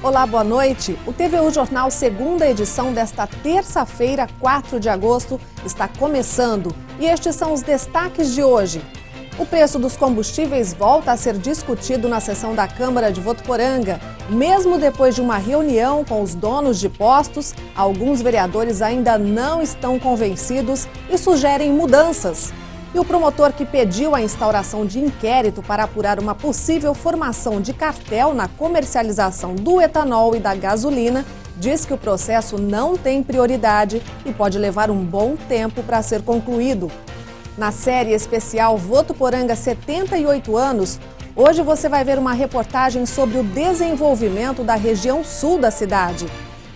Olá, boa noite. O TVU Jornal, segunda edição desta terça-feira, 4 de agosto, está começando. E estes são os destaques de hoje. O preço dos combustíveis volta a ser discutido na sessão da Câmara de Votuporanga. Mesmo depois de uma reunião com os donos de postos, alguns vereadores ainda não estão convencidos e sugerem mudanças. E o promotor que pediu a instauração de inquérito para apurar uma possível formação de cartel na comercialização do etanol e da gasolina diz que o processo não tem prioridade e pode levar um bom tempo para ser concluído. Na série especial Votuporanga 78 anos, hoje você vai ver uma reportagem sobre o desenvolvimento da região sul da cidade.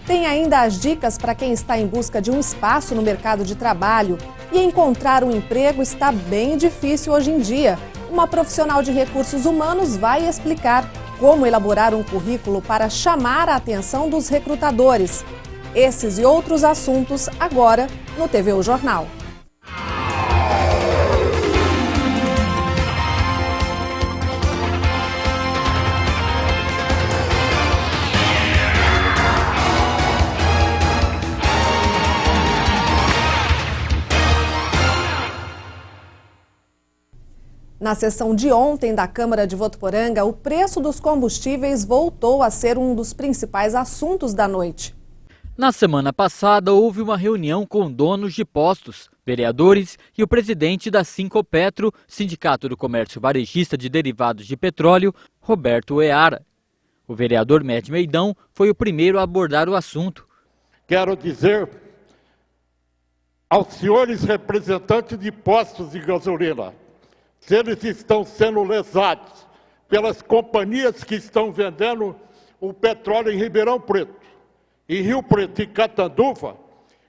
Tem ainda as dicas para quem está em busca de um espaço no mercado de trabalho. E encontrar um emprego está bem difícil hoje em dia. Uma profissional de recursos humanos vai explicar como elaborar um currículo para chamar a atenção dos recrutadores. Esses e outros assuntos agora no TVU Jornal. Na sessão de ontem da Câmara de Votuporanga, o preço dos combustíveis voltou a ser um dos principais assuntos da noite. Na semana passada, houve uma reunião com donos de postos, vereadores e o presidente da Sincopetro, Sindicato do Comércio Varejista de Derivados de Petróleo, Roberto Eara. O vereador Med Meidão foi o primeiro a abordar o assunto. Quero dizer aos senhores representantes de postos de gasolina, se eles estão sendo lesados pelas companhias que estão vendendo o petróleo em Ribeirão Preto, em Rio Preto e Catanduva,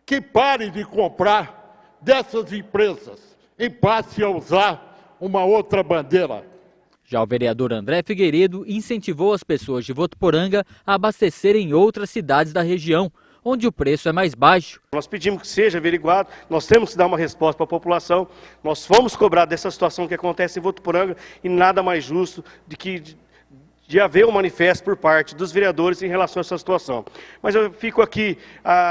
que parem de comprar dessas empresas e passe a usar uma outra bandeira. Já o vereador André Figueiredo incentivou as pessoas de Votuporanga a abastecerem em outras cidades da região, onde o preço é mais baixo. Nós pedimos que seja averiguado, nós temos que dar uma resposta para a população, nós fomos cobrar dessa situação que acontece em Votuporanga e nada mais justo de haver um manifesto por parte dos vereadores em relação a essa situação. Mas eu fico aqui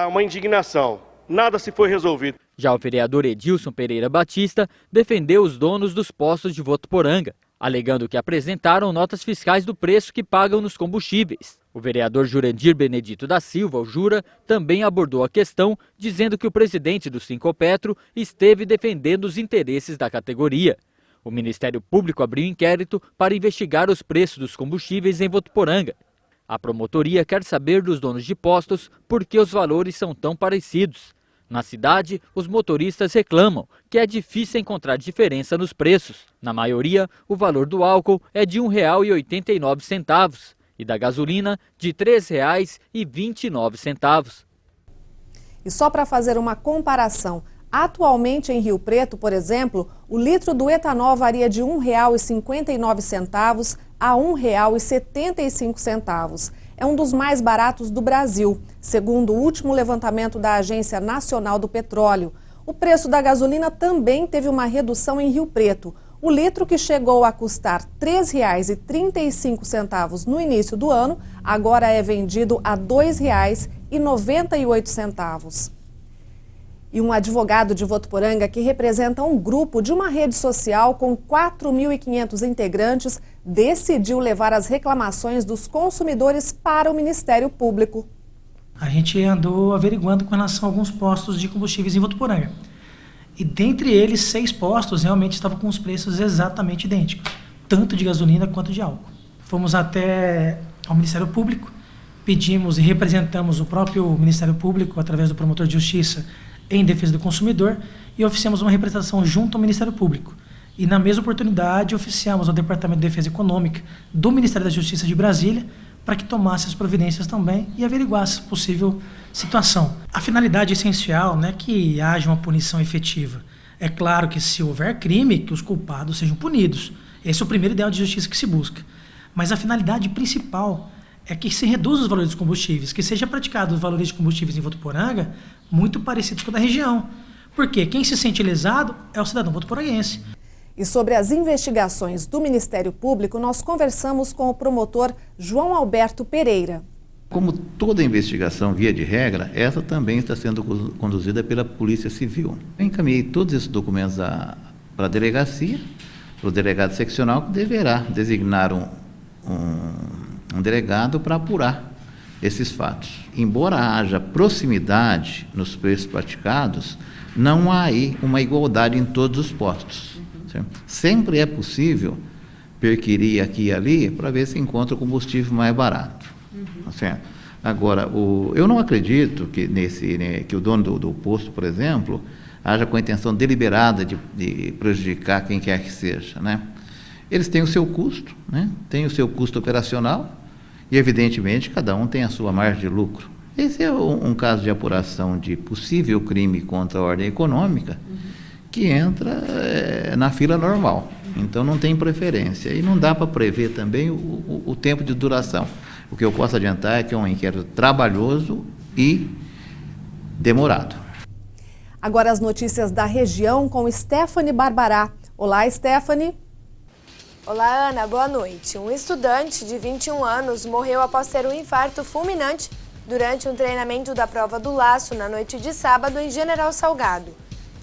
uma indignação, nada se foi resolvido. Já o vereador Edilson Pereira Batista defendeu os donos dos postos de Votuporanga, alegando que apresentaram notas fiscais do preço que pagam nos combustíveis. O vereador Jurandir Benedito da Silva, o Jura, também abordou a questão, dizendo que o presidente do Sincopetro esteve defendendo os interesses da categoria. O Ministério Público abriu inquérito para investigar os preços dos combustíveis em Votuporanga. A promotoria quer saber dos donos de postos por que os valores são tão parecidos. Na cidade, os motoristas reclamam que é difícil encontrar diferença nos preços. Na maioria, o valor do álcool é de R$ 1,89 e da gasolina de R$ 3,29. E só para fazer uma comparação, atualmente em Rio Preto, por exemplo, o litro do etanol varia de R$ 1,59 a R$ 1,75. É um dos mais baratos do Brasil, segundo o último levantamento da Agência Nacional do Petróleo. O preço da gasolina também teve uma redução em Rio Preto. O litro, que chegou a custar R$ 3,35 no início do ano, agora é vendido a R$ 2,98. E um advogado de Votuporanga, que representa um grupo de uma rede social com 4.500 integrantes, decidiu levar as reclamações dos consumidores para o Ministério Público. A gente andou averiguando com relação a alguns postos de combustíveis em Votuporanga. E dentre eles, 6 postos realmente estavam com os preços exatamente idênticos, tanto de gasolina quanto de álcool. Fomos até ao Ministério Público, pedimos e representamos o próprio Ministério Público através do promotor de justiça em defesa do consumidor e oficiamos uma representação junto ao Ministério Público. E na mesma oportunidade oficiamos ao Departamento de Defesa Econômica do Ministério da Justiça de Brasília para que tomasse as providências também e averiguasse possível situação. A finalidade essencial não é que haja uma punição efetiva. É claro que se houver crime, que os culpados sejam punidos. Esse é o primeiro ideal de justiça que se busca. Mas a finalidade principal é que se reduza os valores dos combustíveis, que seja praticado os valores de combustíveis em Votuporanga muito parecidos com o da região. Porque quem se sente lesado é o cidadão votuporanguense. E sobre as investigações do Ministério Público, nós conversamos com o promotor João Alberto Pereira. Como toda investigação, via de regra, essa também está sendo conduzida pela Polícia Civil. Eu encaminhei todos esses documentos para a delegacia, para o delegado seccional, que deverá designar um delegado para apurar esses fatos. Embora haja proximidade nos preços praticados, não há aí uma igualdade em todos os postos. Certo? Sempre é possível perquirir aqui e ali para ver se encontra o combustível mais barato. Certo? Agora, eu não acredito que, que o dono do posto, por exemplo, haja com a intenção deliberada de prejudicar quem quer que seja, né? Eles têm o seu custo, né? Tem o seu custo operacional e, evidentemente, cada um tem a sua margem de lucro. Esse é um caso de apuração de possível crime contra a ordem econômica que entra na fila normal. Então, não tem preferência. E não dá para prever também o tempo de duração. O que eu posso adiantar é que é um inquérito trabalhoso e demorado. Agora as notícias da região com Stephanie Barbará. Olá, Stephanie. Olá, Ana. Boa noite. Um estudante de 21 anos morreu após ter um infarto fulminante durante um treinamento da prova do laço na noite de sábado em General Salgado.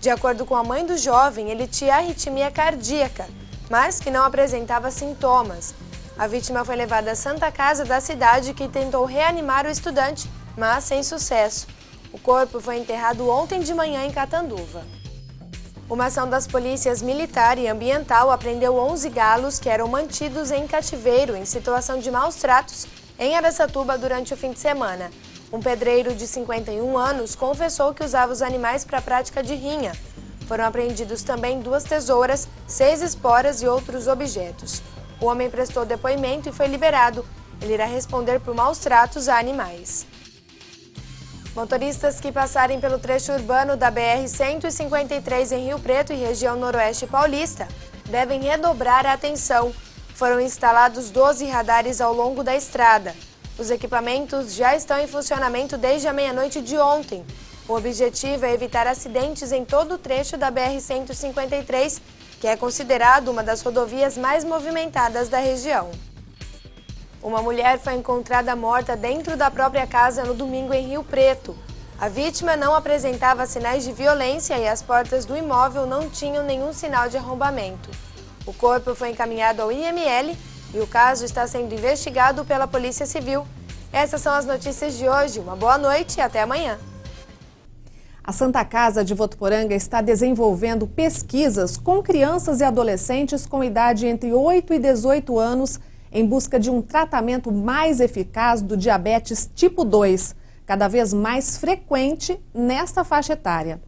De acordo com a mãe do jovem, ele tinha arritmia cardíaca, mas que não apresentava sintomas. A vítima foi levada à Santa Casa da cidade, que tentou reanimar o estudante, mas sem sucesso. O corpo foi enterrado ontem de manhã em Catanduva. Uma ação das polícias militar e ambiental apreendeu 11 galos que eram mantidos em cativeiro em situação de maus tratos em Araçatuba durante o fim de semana. Um pedreiro de 51 anos confessou que usava os animais para a prática de rinha. Foram apreendidos também 2 tesouras, 6 esporas e outros objetos. O homem prestou depoimento e foi liberado. Ele irá responder por maus tratos a animais. Motoristas que passarem pelo trecho urbano da BR-153 em Rio Preto e região noroeste paulista devem redobrar a atenção. Foram instalados 12 radares ao longo da estrada. Os equipamentos já estão em funcionamento desde a meia-noite de ontem. O objetivo é evitar acidentes em todo o trecho da BR-153, que é considerado uma das rodovias mais movimentadas da região. Uma mulher foi encontrada morta dentro da própria casa no domingo em Rio Preto. A vítima não apresentava sinais de violência e as portas do imóvel não tinham nenhum sinal de arrombamento. O corpo foi encaminhado ao IML e o caso está sendo investigado pela Polícia Civil. Essas são as notícias de hoje. Uma boa noite e até amanhã. A Santa Casa de Votuporanga está desenvolvendo pesquisas com crianças e adolescentes com idade entre 8 e 18 anos em busca de um tratamento mais eficaz do diabetes tipo 2, cada vez mais frequente nesta faixa etária.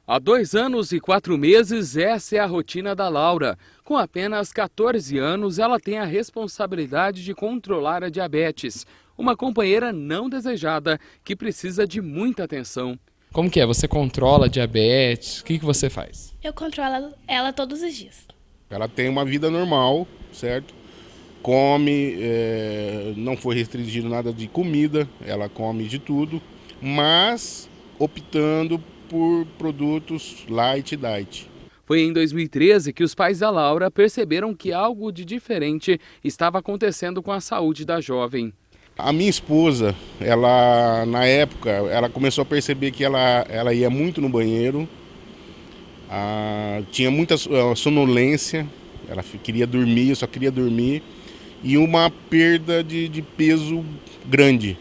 Há 2 anos e 4 meses, essa é a rotina da Laura. Com apenas 14 anos, ela tem a responsabilidade de controlar a diabetes, uma companheira não desejada que precisa de muita atenção. Como que é? Você controla a diabetes? O que você faz? Eu controlo ela todos os dias. Ela tem uma vida normal, certo? Come, não foi restringido nada de comida, ela come de tudo, mas optando por produtos light e diet. Foi em 2013 que os pais da Laura perceberam que algo de diferente estava acontecendo com a saúde da jovem. A minha esposa, ela na época, ela começou a perceber que ela ia muito no banheiro, tinha muita sonolência, ela queria dormir, só queria dormir, e uma perda de peso grande.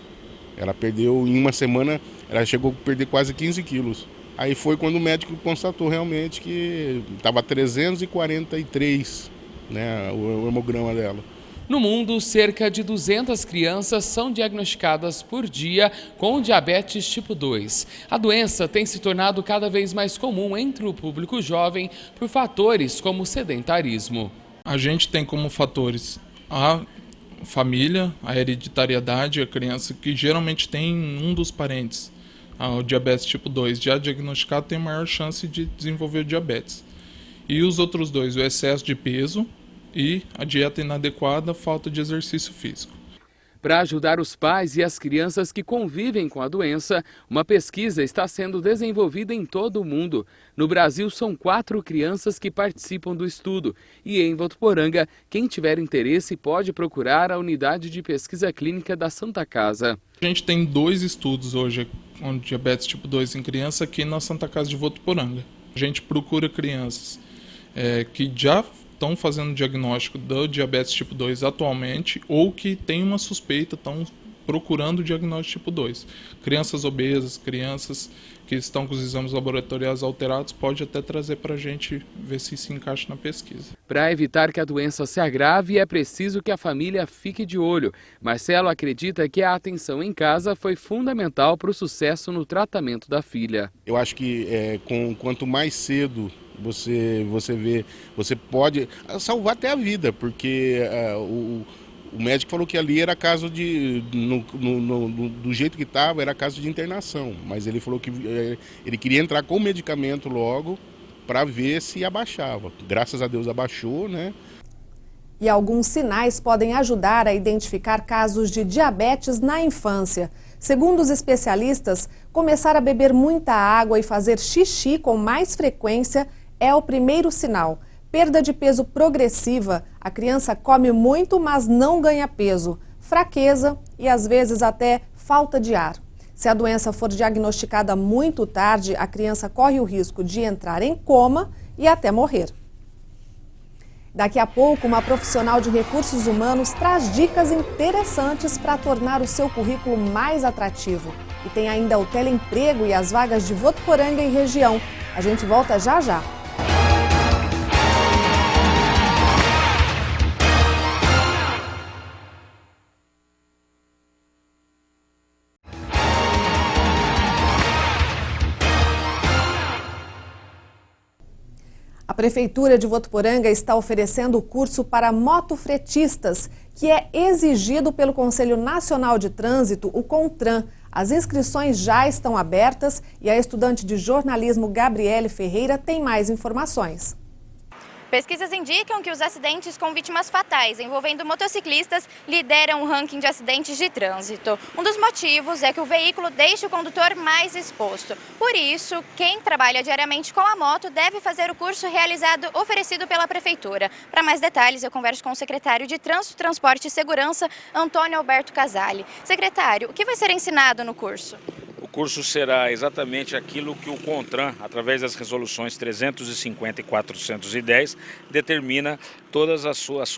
Ela perdeu, em uma semana, ela chegou a perder quase 15 quilos. Aí foi quando o médico constatou realmente que estava 343, né, o hemograma dela. No mundo, cerca de 200 crianças são diagnosticadas por dia com diabetes tipo 2. A doença tem se tornado cada vez mais comum entre o público jovem por fatores como o sedentarismo. A gente tem como fatores a família, a hereditariedade, a criança que geralmente tem um dos parentes. O diabetes tipo 2 já diagnosticado tem maior chance de desenvolver diabetes. E os outros dois, o excesso de peso e a dieta inadequada, falta de exercício físico. Para ajudar os pais e as crianças que convivem com a doença, uma pesquisa está sendo desenvolvida em todo o mundo. No Brasil, são 4 crianças que participam do estudo. E em Votuporanga, quem tiver interesse pode procurar a unidade de pesquisa clínica da Santa Casa. A gente tem 2 estudos hoje com diabetes tipo 2 em criança aqui na Santa Casa de Votuporanga. A gente procura crianças que já estão fazendo diagnóstico do diabetes tipo 2 atualmente ou que têm uma suspeita, estão procurando o diagnóstico tipo 2. Crianças obesas, crianças que estão com os exames laboratoriais alterados, pode até trazer para a gente ver se encaixa na pesquisa. Para evitar que a doença se agrave, é preciso que a família fique de olho. Marcelo acredita que a atenção em casa foi fundamental para o sucesso no tratamento da filha. Eu acho que quanto mais cedo você vê, você pode salvar até a vida, porque o médico falou que ali era caso de, do jeito que estava, era caso de internação, mas ele falou que ele queria entrar com o medicamento logo para ver se abaixava. Graças a Deus abaixou, né? E alguns sinais podem ajudar a identificar casos de diabetes na infância. Segundo os especialistas, começar a beber muita água e fazer xixi com mais frequência é o primeiro sinal. Perda de peso progressiva, a criança come muito, mas não ganha peso. Fraqueza e às vezes até falta de ar. Se a doença for diagnosticada muito tarde, a criança corre o risco de entrar em coma e até morrer. Daqui a pouco, uma profissional de recursos humanos traz dicas interessantes para tornar o seu currículo mais atrativo. E tem ainda o teleemprego e as vagas de Votuporanga e região. A gente volta já já. A Prefeitura de Votuporanga está oferecendo o curso para motofretistas, que é exigido pelo Conselho Nacional de Trânsito, o CONTRAN. As inscrições já estão abertas e a estudante de jornalismo Gabriele Ferreira tem mais informações. Pesquisas indicam que os acidentes com vítimas fatais envolvendo motociclistas lideram o ranking de acidentes de trânsito. Um dos motivos é que o veículo deixa o condutor mais exposto. Por isso, quem trabalha diariamente com a moto deve fazer o curso oferecido pela Prefeitura. Para mais detalhes, eu converso com o secretário de Trânsito, Transporte e Segurança, Antônio Alberto Casali. Secretário, o que vai ser ensinado no curso? O curso será exatamente aquilo que o CONTRAN, através das resoluções 350 e 410, determina todas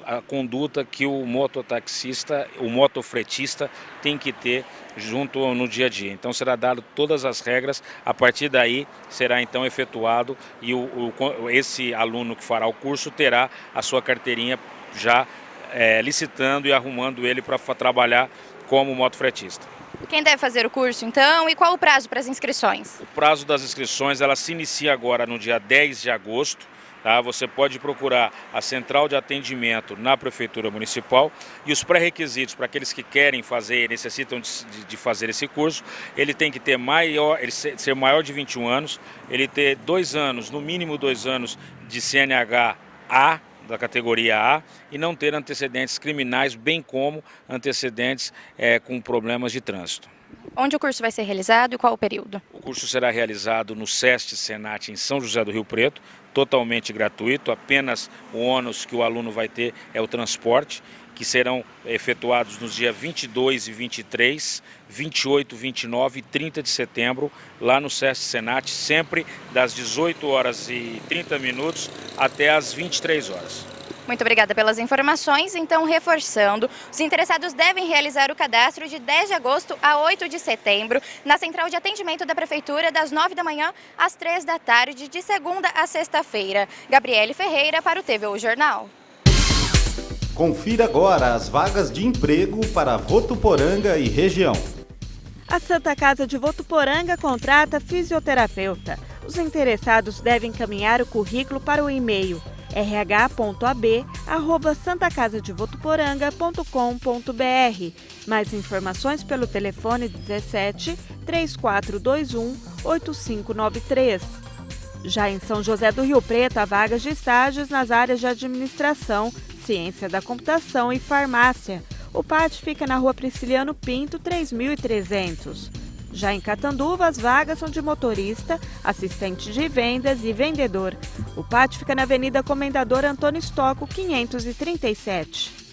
a conduta que o mototaxista, o motofretista tem que ter junto no dia a dia. Então será dado todas as regras, a partir daí será então efetuado e esse aluno que fará o curso terá a sua carteirinha já licitando e arrumando ele para trabalhar como motofretista. Quem deve fazer o curso, então, e qual o prazo para as inscrições? O prazo das inscrições, ela se inicia agora no dia 10 de agosto. Tá? Você pode procurar a central de atendimento na Prefeitura Municipal e os pré-requisitos para aqueles que querem fazer, necessitam de fazer esse curso, ele tem que ter ser maior de 21 anos, ele ter 2 anos, no mínimo 2 anos de CNH A, da categoria A, e não ter antecedentes criminais, bem como antecedentes com problemas de trânsito. Onde o curso vai ser realizado e qual o período? O curso será realizado no SEST Senat em São José do Rio Preto, totalmente gratuito, apenas o ônus que o aluno vai ter é o transporte, que serão efetuados nos dias 22 e 23, 28, 29 e 30 de setembro, lá no SEST Senat, sempre das 18 horas e 30 minutos até as 23 horas. Muito obrigada pelas informações. Então, reforçando, os interessados devem realizar o cadastro de 10 de agosto a 8 de setembro, na central de atendimento da Prefeitura, das 9 da manhã às 3 da tarde, de segunda a sexta-feira. Gabriele Ferreira para o TVU Jornal. Confira agora as vagas de emprego para Votuporanga e região. A Santa Casa de Votuporanga contrata fisioterapeuta. Os interessados devem encaminhar o currículo para o e-mail rh.ab@santacasadevotuporanga.com.br. Mais informações pelo telefone 17 3421 8593. Já em São José do Rio Preto, há vagas de estágios nas áreas de administração, ciência da computação e farmácia. O pátio fica na Rua Prisciliano Pinto, 3.300. Já em Catanduva, as vagas são de motorista, assistente de vendas e vendedor. O pátio fica na Avenida Comendador Antônio Stocco, 537.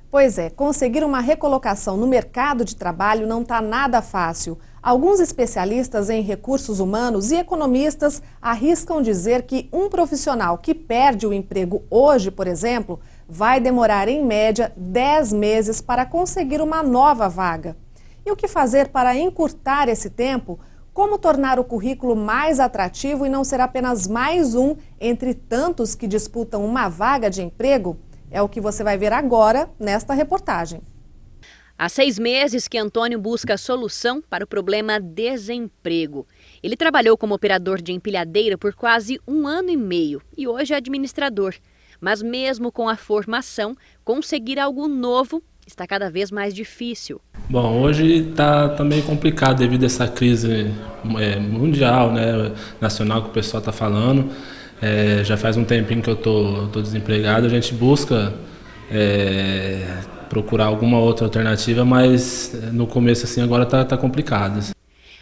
Pois é, conseguir uma recolocação no mercado de trabalho não está nada fácil. Alguns especialistas em recursos humanos e economistas arriscam dizer que um profissional que perde o emprego hoje, por exemplo, vai demorar em média 10 meses para conseguir uma nova vaga. E o que fazer para encurtar esse tempo? Como tornar o currículo mais atrativo e não ser apenas mais um entre tantos que disputam uma vaga de emprego? É o que você vai ver agora nesta reportagem. Há 6 meses que Antônio busca a solução para o problema desemprego. Ele trabalhou como operador de empilhadeira por quase 1 ano e meio e hoje é administrador. Mas mesmo com a formação, conseguir algo novo está cada vez mais difícil. Bom, hoje está meio complicado devido a essa crise mundial, né, nacional que o pessoal está falando. Já faz um tempinho que eu tô desempregado, a gente busca procurar alguma outra alternativa, mas no começo assim agora tá complicado.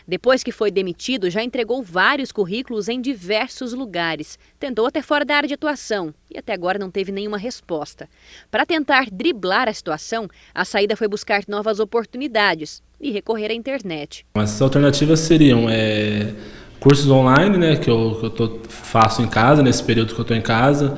Depois que foi demitido, já entregou vários currículos em diversos lugares. Tentou até fora da área de atuação e até agora não teve nenhuma resposta. Para tentar driblar a situação, a saída foi buscar novas oportunidades e recorrer à internet. As alternativas seriam cursos online, né, que eu faço em casa, nesse período que eu estou em casa,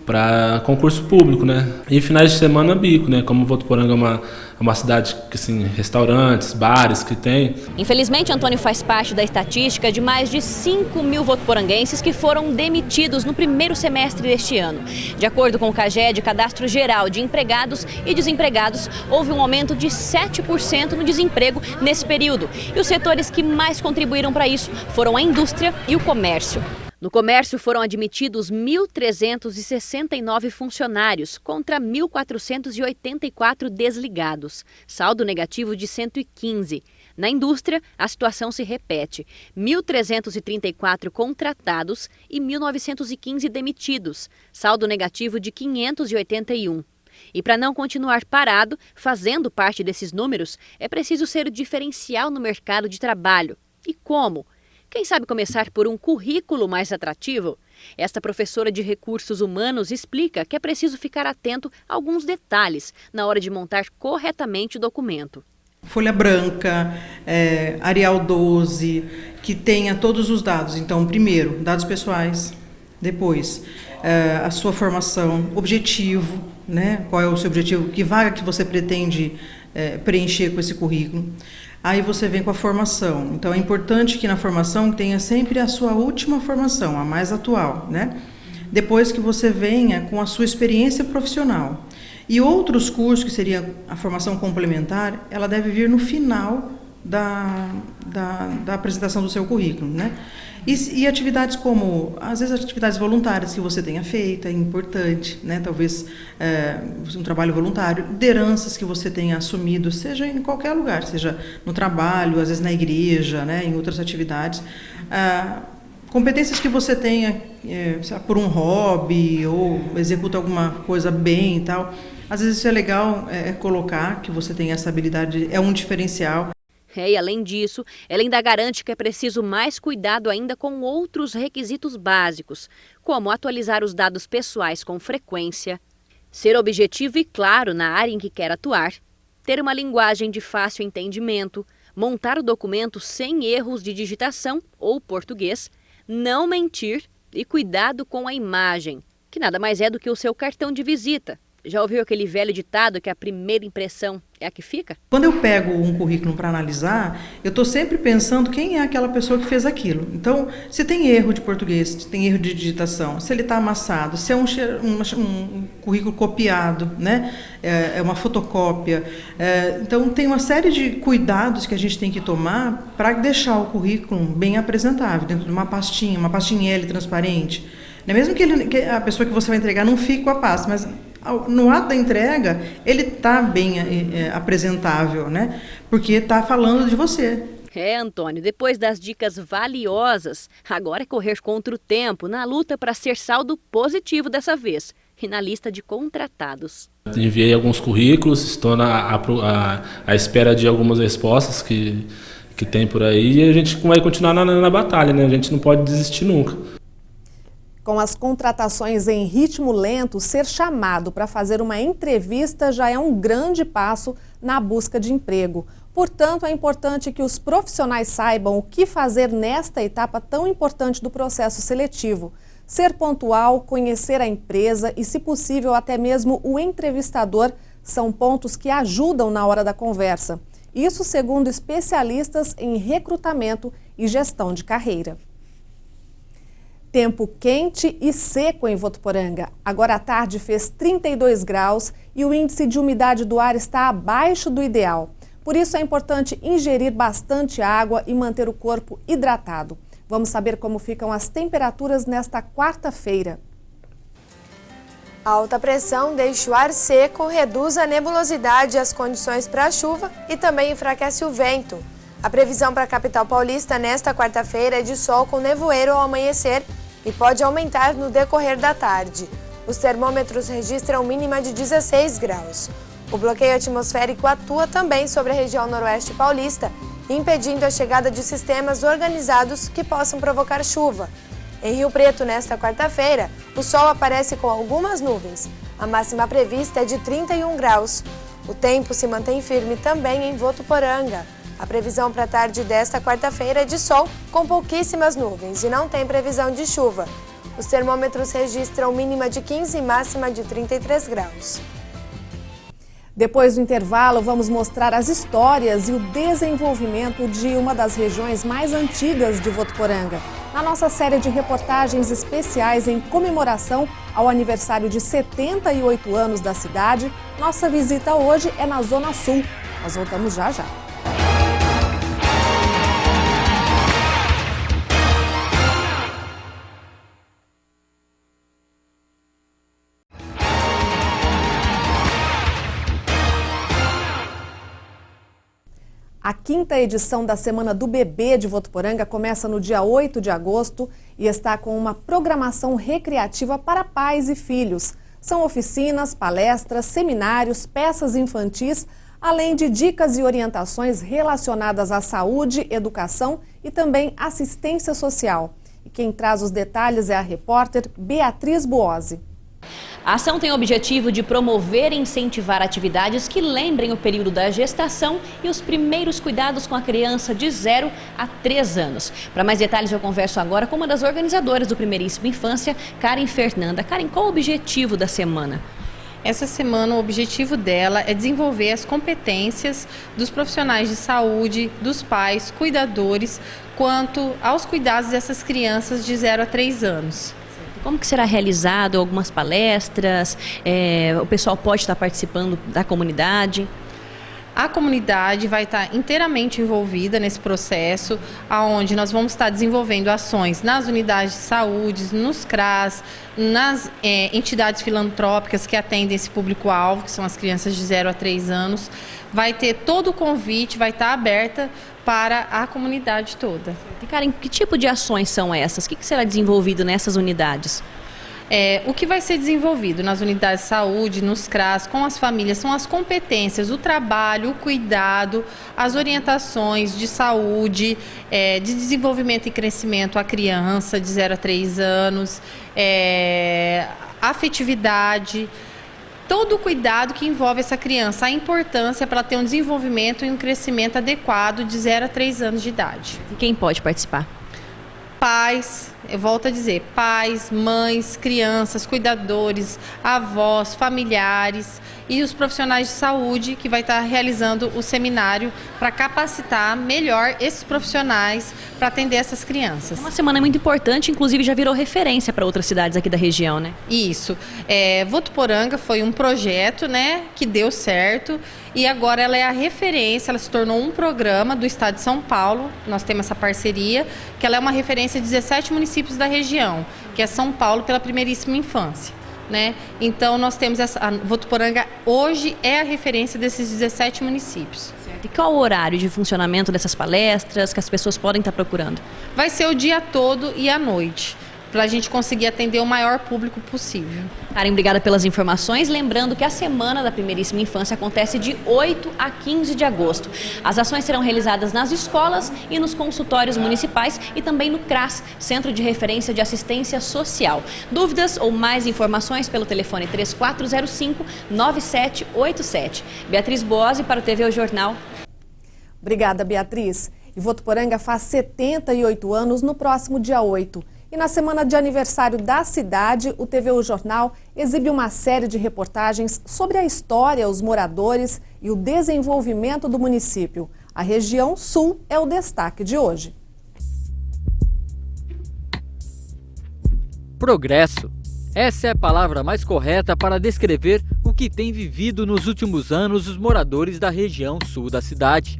para concurso público, né? E finais de semana bico, né? Como Votuporanga é uma cidade que, assim, restaurantes, bares que tem. Infelizmente, Antônio faz parte da estatística de mais de 5.000 votuporanguenses que foram demitidos no primeiro semestre deste ano. De acordo com o CAGED, Cadastro Geral de Empregados e Desempregados, houve um aumento de 7% no desemprego nesse período. E os setores que mais contribuíram para isso foram a indústria e o comércio. No comércio foram admitidos 1.369 funcionários contra 1.484 desligados, saldo negativo de 115. Na indústria, a situação se repete, 1.334 contratados e 1.915 demitidos, saldo negativo de 581. E para não continuar parado, fazendo parte desses números, é preciso ser diferencial no mercado de trabalho. E como? Quem sabe começar por um currículo mais atrativo? Esta professora de recursos humanos explica que é preciso ficar atento a alguns detalhes na hora de montar corretamente o documento. Folha branca, Arial 12, que tenha todos os dados. Então, primeiro, dados pessoais, depois, a sua formação, objetivo, né? Qual é o seu objetivo, que vaga que você pretende preencher com esse currículo. Aí você vem com a formação. Então, é importante que na formação tenha sempre a sua última formação, a mais atual, né? Depois que você venha com a sua experiência profissional. E outros cursos, que seria a formação complementar, ela deve vir no final da apresentação do seu currículo, né? E atividades como, às vezes, atividades voluntárias que você tenha feito, é importante, né? Talvez um trabalho voluntário, lideranças que você tenha assumido, seja em qualquer lugar, seja no trabalho, às vezes na igreja, né? Em outras atividades. Competências que você tenha por um hobby ou executa alguma coisa bem e tal. Às vezes isso é legal colocar que você tem essa habilidade, é um diferencial. E além disso, ela ainda garante que é preciso mais cuidado ainda com outros requisitos básicos, como atualizar os dados pessoais com frequência, ser objetivo e claro na área em que quer atuar, ter uma linguagem de fácil entendimento, montar o documento sem erros de digitação ou português, não mentir e cuidado com a imagem, que nada mais é do que o seu cartão de visita. Já ouviu aquele velho ditado que a primeira impressão é a que fica? Quando eu pego um currículo para analisar, eu estou sempre pensando quem é aquela pessoa que fez aquilo. Então, se tem erro de português, se tem erro de digitação, se ele está amassado, se é um currículo copiado, né? É uma fotocópia. Então, tem uma série de cuidados que a gente tem que tomar para deixar o currículo bem apresentável, dentro de uma pastinha L transparente. Não é mesmo que a pessoa que você vai entregar não fique com a pasta, mas no ato da entrega, ele está bem apresentável, né? Porque está falando de você. Antônio, depois das dicas valiosas, agora é correr contra o tempo na luta para ser saldo positivo dessa vez. e na lista de contratados. Enviei alguns currículos, estou à espera de algumas respostas que tem por aí e a gente vai continuar na batalha, né? A gente não pode desistir nunca. Com as contratações em ritmo lento, ser chamado para fazer uma entrevista já é um grande passo na busca de emprego. Portanto, é importante que os profissionais saibam o que fazer nesta etapa tão importante do processo seletivo. Ser pontual, conhecer a empresa e, se possível, até mesmo o entrevistador são pontos que ajudam na hora da conversa. Isso segundo especialistas em recrutamento e gestão de carreira. Tempo quente e seco em Votuporanga. Agora à tarde fez 32 graus e o índice de umidade do ar está abaixo do ideal. Por isso é importante ingerir bastante água e manter o corpo hidratado. Vamos saber como ficam as temperaturas nesta quarta-feira. A alta pressão deixa o ar seco, reduz a nebulosidade e as condições para a chuva e também enfraquece o vento. A previsão para a capital paulista nesta quarta-feira é de sol com nevoeiro ao amanhecer e pode aumentar no decorrer da tarde. Os termômetros registram mínima de 16 graus. O bloqueio atmosférico atua também sobre a região noroeste paulista, impedindo a chegada de sistemas organizados que possam provocar chuva. Em Rio Preto, nesta quarta-feira, o sol aparece com algumas nuvens. A máxima prevista é de 31 graus. O tempo se mantém firme também em Votuporanga. A previsão para a tarde desta quarta-feira é de sol com pouquíssimas nuvens e não tem previsão de chuva. Os termômetros registram mínima de 15 e máxima de 33 graus. Depois do intervalo, vamos mostrar as histórias e o desenvolvimento de uma das regiões mais antigas de Votuporanga. Na nossa série de reportagens especiais em comemoração ao aniversário de 78 anos da cidade, nossa visita hoje é na Zona Sul. Nós voltamos já já. A quinta edição da Semana do Bebê de Votuporanga começa no dia 8 de agosto e está com uma programação recreativa para pais e filhos. São oficinas, palestras, seminários, peças infantis, além de dicas e orientações relacionadas à saúde, educação e também assistência social. E quem traz os detalhes é a repórter Beatriz Buozzi. A ação tem o objetivo de promover e incentivar atividades que lembrem o período da gestação e os primeiros cuidados com a criança de 0 a 3 anos. Para mais detalhes, eu converso agora com uma das organizadoras do Primeiríssima Infância, Karen Fernanda. Karen, qual o objetivo da semana? Essa semana, o objetivo dela é desenvolver as competências dos profissionais de saúde, dos pais, cuidadores, quanto aos cuidados dessas crianças de 0 a 3 anos. Como que será realizado? Algumas palestras? O pessoal pode estar participando da comunidade? A comunidade vai estar inteiramente envolvida nesse processo, onde nós vamos estar desenvolvendo ações nas unidades de saúde, nos CRAS, nas entidades filantrópicas que atendem esse público-alvo, que são as crianças de 0 a 3 anos. Vai ter todo o convite, vai estar aberta para a comunidade toda. E, Karen, que tipo de ações são essas? O que será desenvolvido nessas unidades? O que vai ser desenvolvido nas unidades de saúde, nos CRAS, com as famílias, são as competências, o trabalho, o cuidado, as orientações de saúde, de desenvolvimento e crescimento à criança de 0 a 3 anos, afetividade, todo o cuidado que envolve essa criança, a importância para ela ter um desenvolvimento e um crescimento adequado de 0 a 3 anos de idade. E quem pode participar? Pais, eu volto a dizer, pais, mães, crianças, cuidadores, avós, familiares e os profissionais de saúde que vai estar realizando o seminário para capacitar melhor esses profissionais para atender essas crianças. Uma semana muito importante, inclusive já virou referência para outras cidades aqui da região, né? Isso. Votuporanga foi um projeto, né, que deu certo e agora ela é a referência, ela se tornou um programa do estado de São Paulo, nós temos essa parceria, que ela é uma referência de 17 municípios da região, que é São Paulo pela Primeiríssima Infância. Né? Então nós temos a Votuporanga hoje é a referência desses 17 municípios. Certo. E qual o horário de funcionamento dessas palestras que as pessoas podem estar procurando? Vai ser o dia todo e à noite. para a gente conseguir atender o maior público possível. Karen, obrigada pelas informações. Lembrando que a Semana da Primeiríssima Infância acontece de 8 a 15 de agosto. As ações serão realizadas nas escolas e nos consultórios municipais e também no CRAS, Centro de Referência de Assistência Social. Dúvidas ou mais informações pelo telefone 3405-9787. Beatriz Boazzi para o TV O Jornal. Obrigada, Beatriz. E Votuporanga faz 78 anos no próximo dia 8. E na semana de aniversário da cidade, o TV O Jornal exibe uma série de reportagens sobre a história, os moradores e o desenvolvimento do município. A região sul é o destaque de hoje. Progresso. Essa é a palavra mais correta para descrever o que tem vivido nos últimos anos os moradores da região sul da cidade.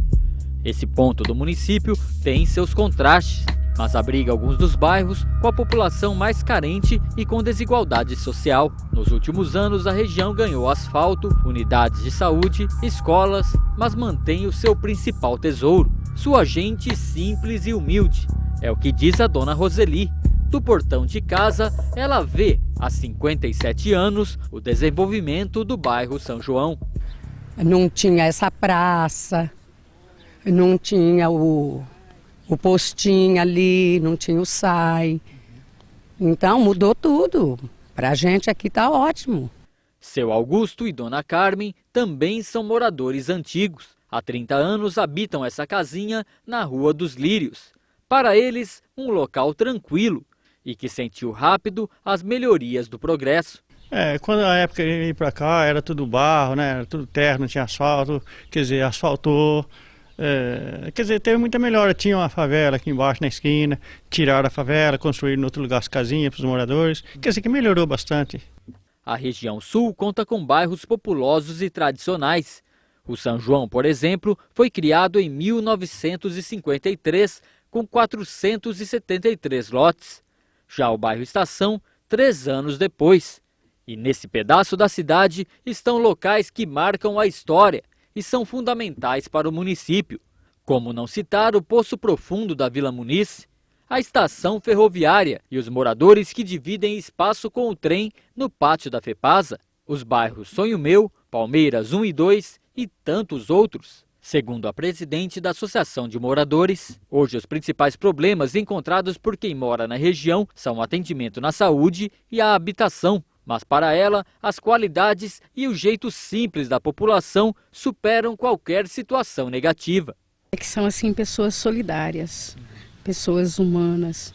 Esse ponto do município tem seus contrastes, mas abriga alguns dos bairros com a população mais carente e com desigualdade social. Nos últimos anos, a região ganhou asfalto, unidades de saúde, escolas, mas mantém o seu principal tesouro, sua gente simples e humilde. É o que diz a dona Roseli. Do portão de casa, ela vê, há 57 anos, o desenvolvimento do bairro São João. Não tinha essa praça, não tinha o postinho ali, não tinha o SAI. Então mudou tudo. Pra gente aqui tá ótimo. Seu Augusto e Dona Carmen também são moradores antigos. Há 30 anos habitam essa casinha na Rua dos Lírios. Para eles, um local tranquilo e que sentiu rápido as melhorias do progresso. Quando a época eu ia para cá era tudo barro, né? Era tudo terra, não tinha asfalto, quer dizer, asfaltou. Quer dizer, teve muita melhora. Tinha uma favela aqui embaixo na esquina, tiraram a favela, construíram em outro lugar as casinhas para os moradores. Quer dizer que melhorou bastante. A região sul conta com bairros populosos e tradicionais. O São João, por exemplo, foi criado em 1953 com 473 lotes. Já o bairro Estação, 3 anos depois. E nesse pedaço da cidade estão locais que marcam a história e são fundamentais para o município, como não citar o Poço Profundo da Vila Muniz, a estação ferroviária e os moradores que dividem espaço com o trem no pátio da FEPASA, os bairros Sonho Meu, Palmeiras 1 e 2 e tantos outros. Segundo a presidente da Associação de Moradores, hoje os principais problemas encontrados por quem mora na região são o atendimento na saúde e a habitação. Mas para ela, as qualidades e o jeito simples da população superam qualquer situação negativa. Que são assim pessoas solidárias, pessoas humanas,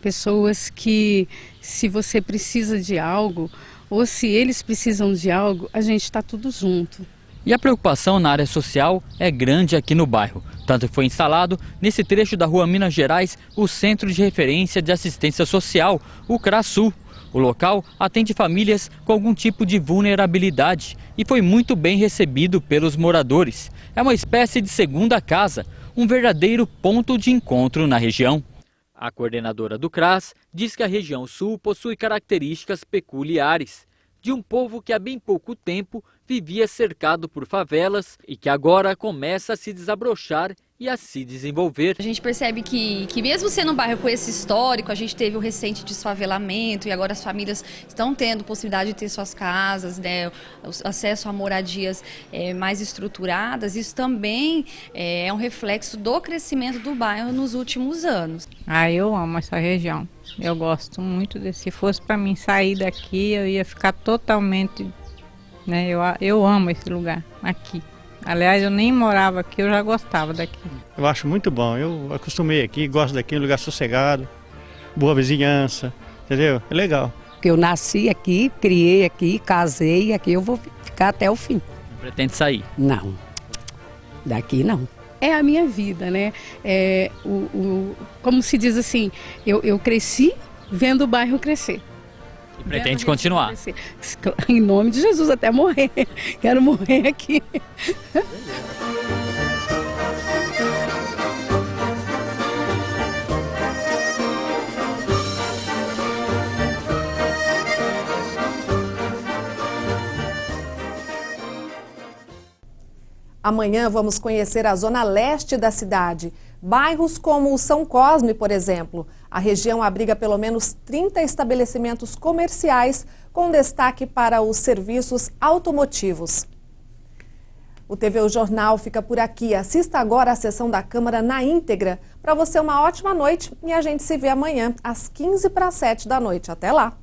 pessoas que se você precisa de algo ou se eles precisam de algo, a gente está tudo junto. E a preocupação na área social é grande aqui no bairro, tanto que foi instalado nesse trecho da rua Minas Gerais o Centro de Referência de Assistência Social, o CRASU. O local atende famílias com algum tipo de vulnerabilidade e foi muito bem recebido pelos moradores. É uma espécie de segunda casa, um verdadeiro ponto de encontro na região. A coordenadora do CRAS diz que a região sul possui características peculiares, de um povo que há bem pouco tempo vivia cercado por favelas e que agora começa a se desabrochar e a se desenvolver. A gente percebe que mesmo sendo um bairro com esse histórico, a gente teve o recente desfavelamento e agora as famílias estão tendo possibilidade de ter suas casas, né, acesso a moradias mais estruturadas. Isso também é um reflexo do crescimento do bairro nos últimos anos. Eu amo essa região, eu gosto muito desse. Se fosse para mim sair daqui, eu ia ficar totalmente, né, eu amo esse lugar aqui. Aliás, eu nem morava aqui, eu já gostava daqui. Eu acho muito bom, eu acostumei aqui, gosto daqui, um lugar sossegado, boa vizinhança, entendeu? É legal. Eu nasci aqui, criei aqui, casei aqui, eu vou ficar até o fim. Não pretende sair? Não, daqui não. É a minha vida, né? Como se diz assim, eu cresci vendo o bairro crescer. E pretende continuar? Em nome de Jesus, até morrer. Quero morrer aqui. Amanhã vamos conhecer a zona leste da cidade. Bairros como o São Cosme, por exemplo, a região abriga pelo menos 30 estabelecimentos comerciais com destaque para os serviços automotivos. O TV Jornal fica por aqui. Assista agora a sessão da Câmara na íntegra. Para você, uma ótima noite e a gente se vê amanhã às 6:45 da noite. Até lá!